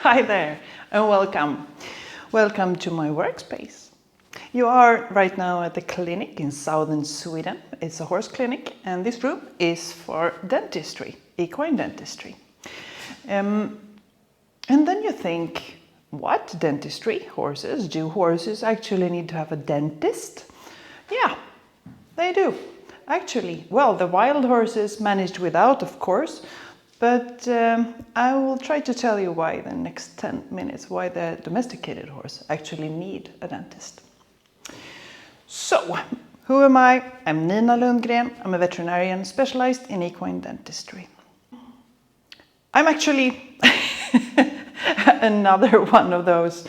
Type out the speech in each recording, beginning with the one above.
Hi there and welcome. Welcome to my workspace. You are right now at the clinic in southern Sweden. It's a horse clinic and this room is for dentistry, equine dentistry. And then you think, what dentistry? Horses? Do horses actually need to have a dentist? Yeah, they do. Actually, well, the wild horses managed without, of course, but I will try to tell you why in the next 10 minutes, why the domesticated horse actually need a dentist. So, who am I? I'm Nina Lundgren. I'm a veterinarian specialized in equine dentistry. I'm actually another one of those,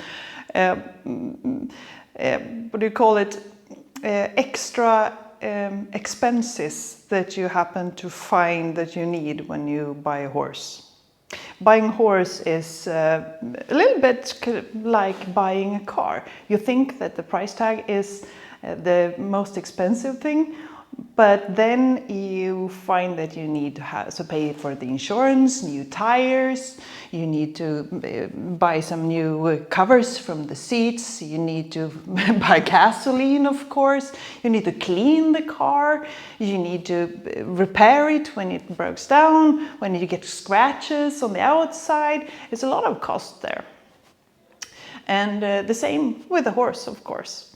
what do you call it, extra expenses that you happen to find that you need when you buy a horse. Buying a horse is a little bit like buying a car. You think that the price tag is the most expensive thing, but then you find that you need to pay for the insurance, new tires, you need to buy some new covers from the seats, you need to buy gasoline, of course, you need to clean the car, you need to repair it when it breaks down, when you get scratches on the outside. It's a lot of cost there. And the same with the horse, of course.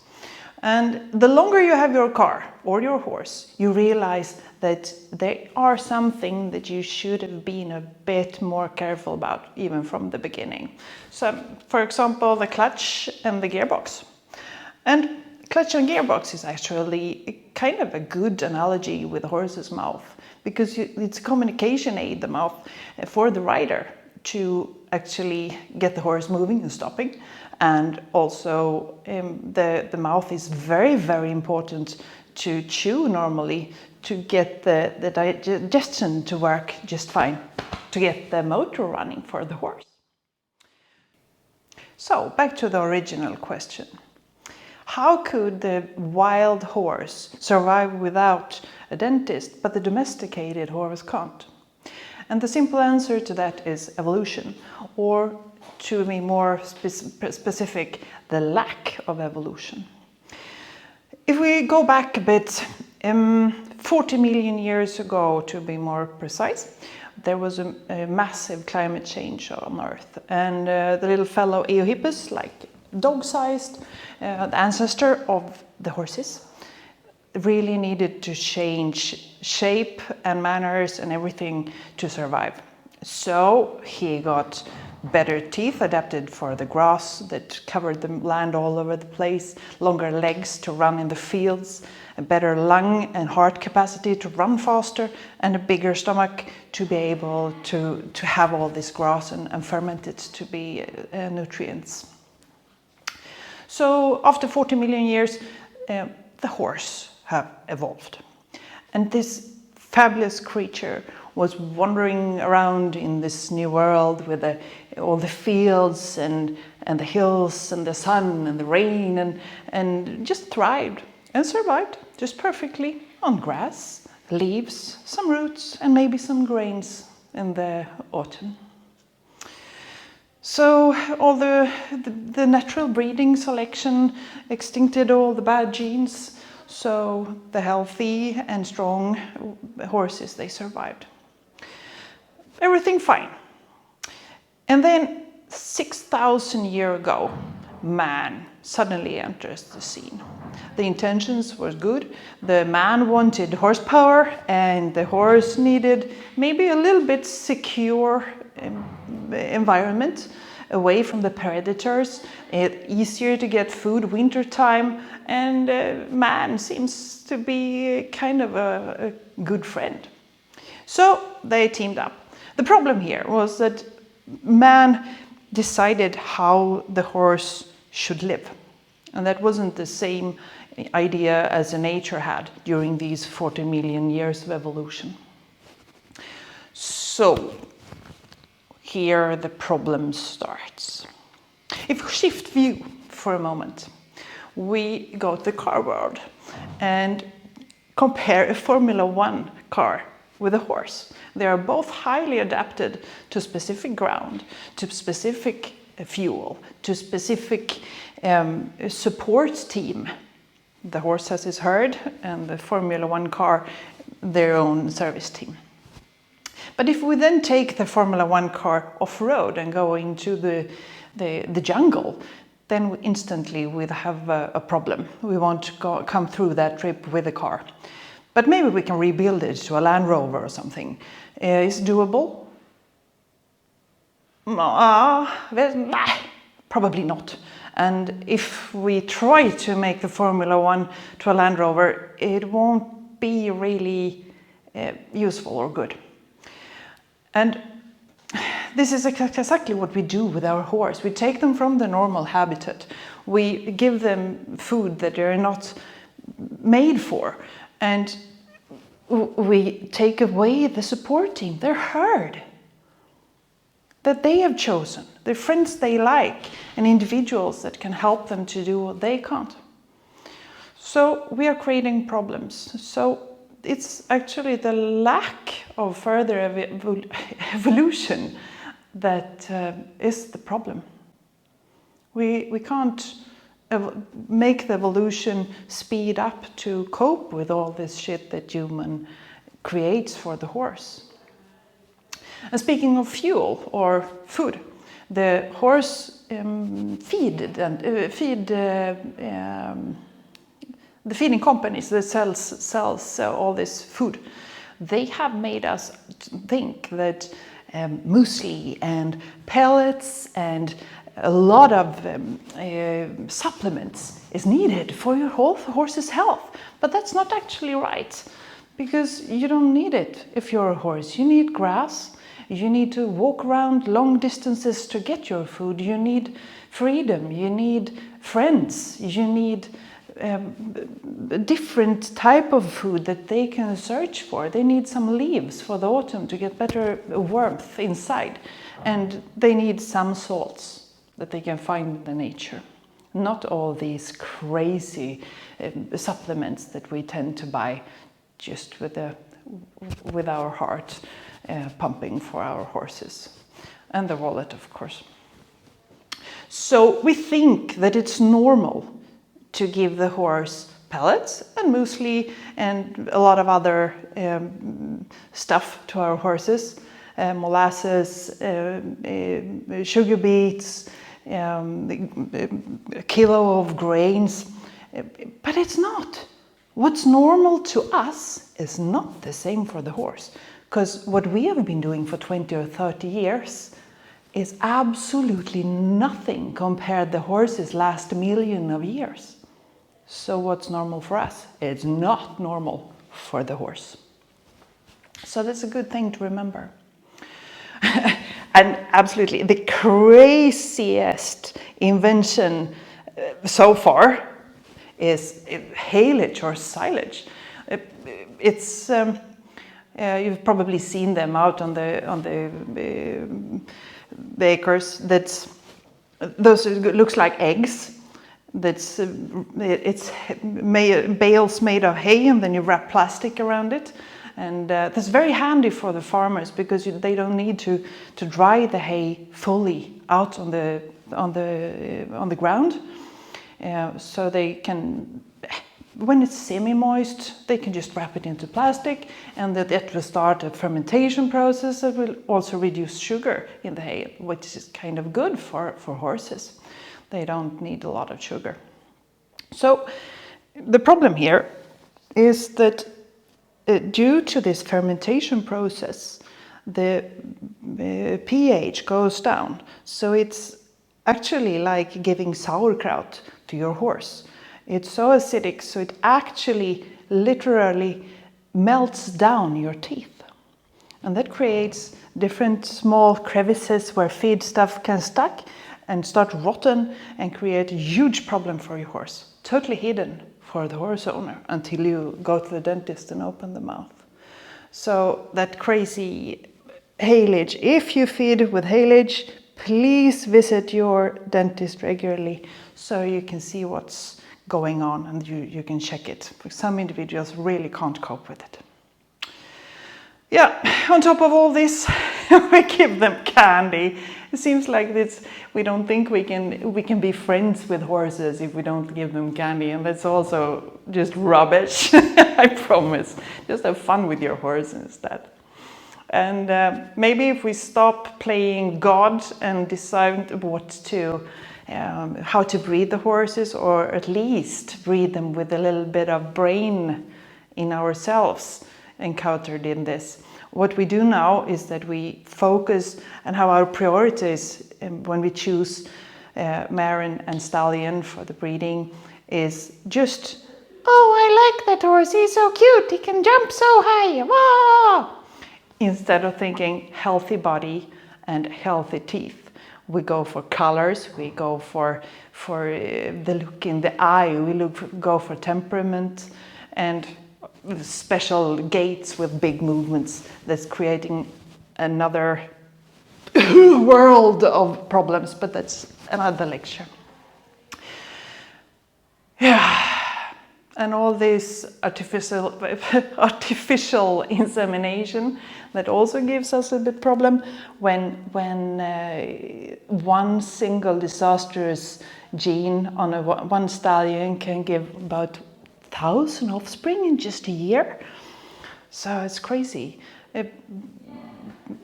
And the longer you have your car or your horse, you realize that there are something that you should have been a bit more careful about, even from the beginning. So, for example, the clutch and the gearbox. And clutch and gearbox is actually kind of a good analogy with a horse's mouth, because it's a communication aid, the mouth, for the rider to actually get the horse moving and stopping. And also the mouth is very, very important to chew normally to get the digestion to work just fine, to get the motor running for the horse. So back to the original question. How could the wild horse survive without a dentist, but the domesticated horse can't? And the simple answer to that is evolution, or to be more specific, the lack of evolution. If we go back a bit, 40 million years ago, to be more precise, there was a massive climate change on Earth. And the little fellow Eohippus, like dog-sized, the ancestor of the horses, really needed to change shape and manners and everything to survive. So he got better teeth adapted for the grass that covered the land all over the place, longer legs to run in the fields, a better lung and heart capacity to run faster, and a bigger stomach to be able to have all this grass and ferment it to be nutrients. So after 40 million years, the horse have evolved. And this fabulous creature was wandering around in this new world with all the fields and the hills and the sun and the rain and just thrived and survived just perfectly on grass, leaves, some roots and maybe some grains in the autumn. So all the natural breeding selection extincted all the bad genes. So the healthy and strong horses, they survived. Everything fine. And then 6,000 years ago, man suddenly enters the scene. The intentions were good. The man wanted horsepower and the horse needed maybe a little bit secure environment, away from the predators, easier to get food wintertime, and man seems to be kind of a good friend. So they teamed up. The problem here was that man decided how the horse should live, and that wasn't the same idea as nature had during these 40 million years of evolution. So here the problem starts. If we shift view for a moment, we go to the car world and compare a Formula One car with a horse. They are both highly adapted to specific ground, to specific fuel, to specific support team. The horse has his herd, and the Formula One car their own service team. But if we then take the Formula One car off-road and go into the jungle, then instantly we'd have a problem. We won't come through that trip with a car. But maybe we can rebuild it to a Land Rover or something. Is it doable? Probably not. And if we try to make the Formula One to a Land Rover, it won't be really useful or good. And this is exactly what we do with our horse. We take them from the normal habitat. We give them food that they're not made for. And we take away the support team, their herd that they have chosen, the friends they like, and individuals that can help them to do what they can't. So we are creating problems. So it's actually the lack of further evolution that is the problem. We can't make the evolution speed up to cope with all this shit that human creates for the horse. And speaking of fuel or food, the horse the feeding companies that sells all this food, they have made us think that muesli and pellets and a lot of supplements is needed for your horse's health. But that's not actually right, because you don't need it if you're a horse. You need grass. You need to walk around long distances to get your food. You need freedom. You need friends. You need a different type of food that they can search for. They need some leaves for the autumn to get better warmth inside. And they need some salts that they can find in the nature. Not all these crazy supplements that we tend to buy just with our heart pumping for our horses. And the wallet, of course. So we think that it's normal to give the horse pellets and muesli and a lot of other stuff to our horses, molasses, sugar beets, a kilo of grains, but it's not. What's normal to us is not the same for the horse, because what we have been doing for 20 or 30 years is absolutely nothing compared to the horse's last million of years. So what's normal for us? It's not normal for the horse. So that's a good thing to remember. And absolutely, the craziest invention so far is haylage or silage. It's you've probably seen them out on the acres. Those looks like eggs. It's bales made of hay, and then you wrap plastic around it. And that's very handy for the farmers, because they don't need to dry the hay fully out on the ground. So they can, when it's semi-moist, they can just wrap it into plastic, and that will start a fermentation process that will also reduce sugar in the hay, which is kind of good for horses. They don't need a lot of sugar. So the problem here is that due to this fermentation process, the pH goes down. So it's actually like giving sauerkraut to your horse. It's so acidic, so it actually literally melts down your teeth. And that creates different small crevices where feed stuff can stuck and start rotten and create a huge problem for your horse. Totally hidden for the horse owner until you go to the dentist and open the mouth. So that crazy haylage, if you feed with haylage, please visit your dentist regularly so you can see what's going on and you can check it. Some individuals really can't cope with it. Yeah, on top of all this, we give them candy. It seems like this, we don't think we can be friends with horses if we don't give them candy, and that's also just rubbish. I promise. Just have fun with your horse instead. And maybe if we stop playing God and decide how to breed the horses, or at least breed them with a little bit of brain in ourselves encountered in this. What we do now is that we focus and have our priorities when we choose mare and stallion for the breeding is just, oh, I like that horse, he's so cute, he can jump so high, wow! Instead of thinking healthy body and healthy teeth. We go for colors, we go for the look in the eye, go for temperament, and special gaits with big movements that's creating another world of problems, but that's another lecture. Yeah, and all this artificial insemination that also gives us a bit problem when one single disastrous gene on one stallion can give about 1,000 offspring in just a year. So it's crazy.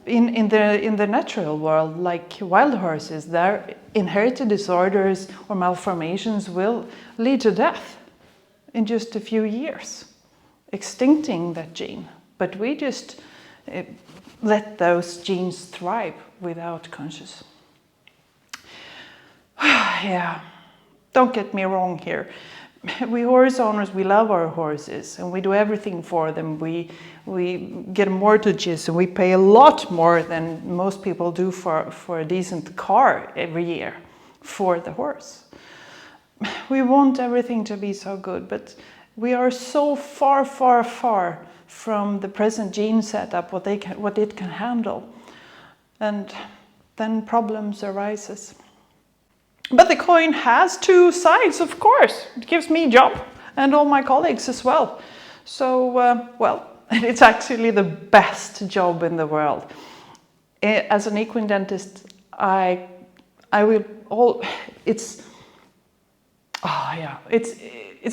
In the natural world, like wild horses, their inherited disorders or malformations will lead to death in just a few years, extincting that gene. But we just let those genes thrive without conscious. Yeah, don't get me wrong here. We horse owners, we love our horses and we do everything for them. We get mortgages and we pay a lot more than most people do for a decent car every year for the horse. We want everything to be so good, but we are so far from the present gene setup, what it can handle. And then problems arises. But the coin has two sides, of course. It gives me a job and all my colleagues as well. So, well, it's actually the best job in the world. As an equine dentist, it's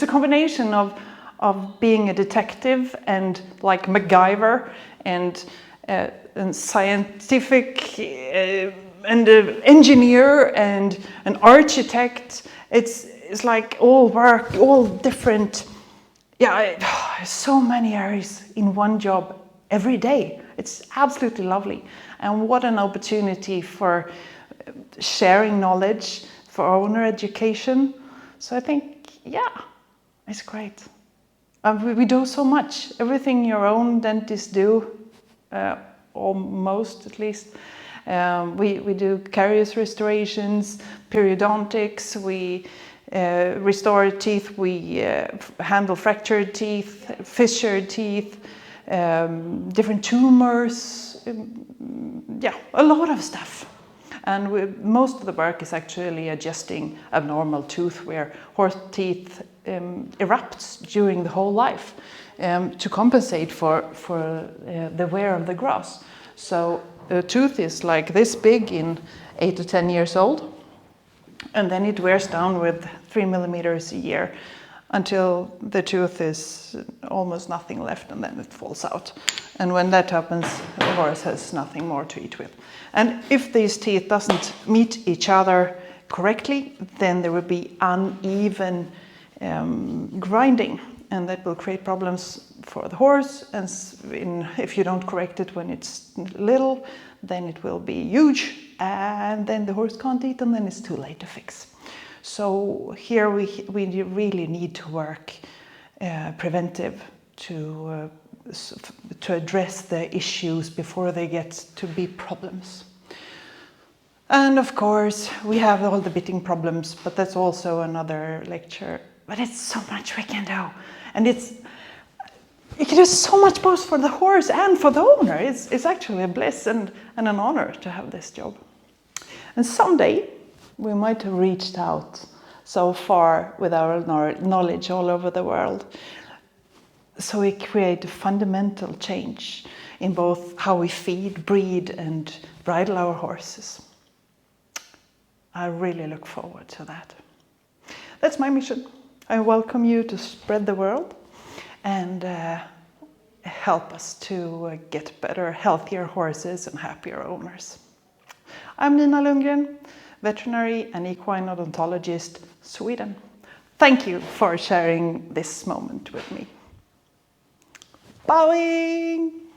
a combination of being a detective and like MacGyver and scientific and an engineer and an architect. It's like all work, all different, so many areas in one job every day. It's absolutely lovely. And what an opportunity for sharing knowledge, for owner education. So I think, it's great. We do so much, everything your own dentists do, almost at least. We do caries restorations, periodontics, we restore teeth, we handle fractured teeth, fissured teeth, different tumors, a lot of stuff. And most of the work is actually adjusting abnormal tooth where horse teeth erupts during the whole life to compensate for the wear of the grass. So a tooth is like this big in 8 to 10 years old, and then it wears down with 3 millimeters a year until the tooth is almost nothing left, and then it falls out. And when that happens, the horse has nothing more to eat with. And if these teeth doesn't meet each other correctly, then there will be uneven grinding, and that will create problems for the horse. And if you don't correct it when it's little, then it will be huge, and then the horse can't eat, and then it's too late to fix. So here we really need to work preventive to address the issues before they get to be problems. And of course, we have all the bitting problems, but that's also another lecture. But it's so much we can do. And you can do so much both for the horse and for the owner. It's actually a bliss and an honor to have this job. And someday, we might have reached out so far with our knowledge all over the world. So we create a fundamental change in both how we feed, breed, and bridle our horses. I really look forward to that. That's my mission. I welcome you to spread the word and help us to get better, healthier horses and happier owners. I'm Nina Lundgren, veterinary and equine odontologist, Sweden. Thank you for sharing this moment with me. Bowing!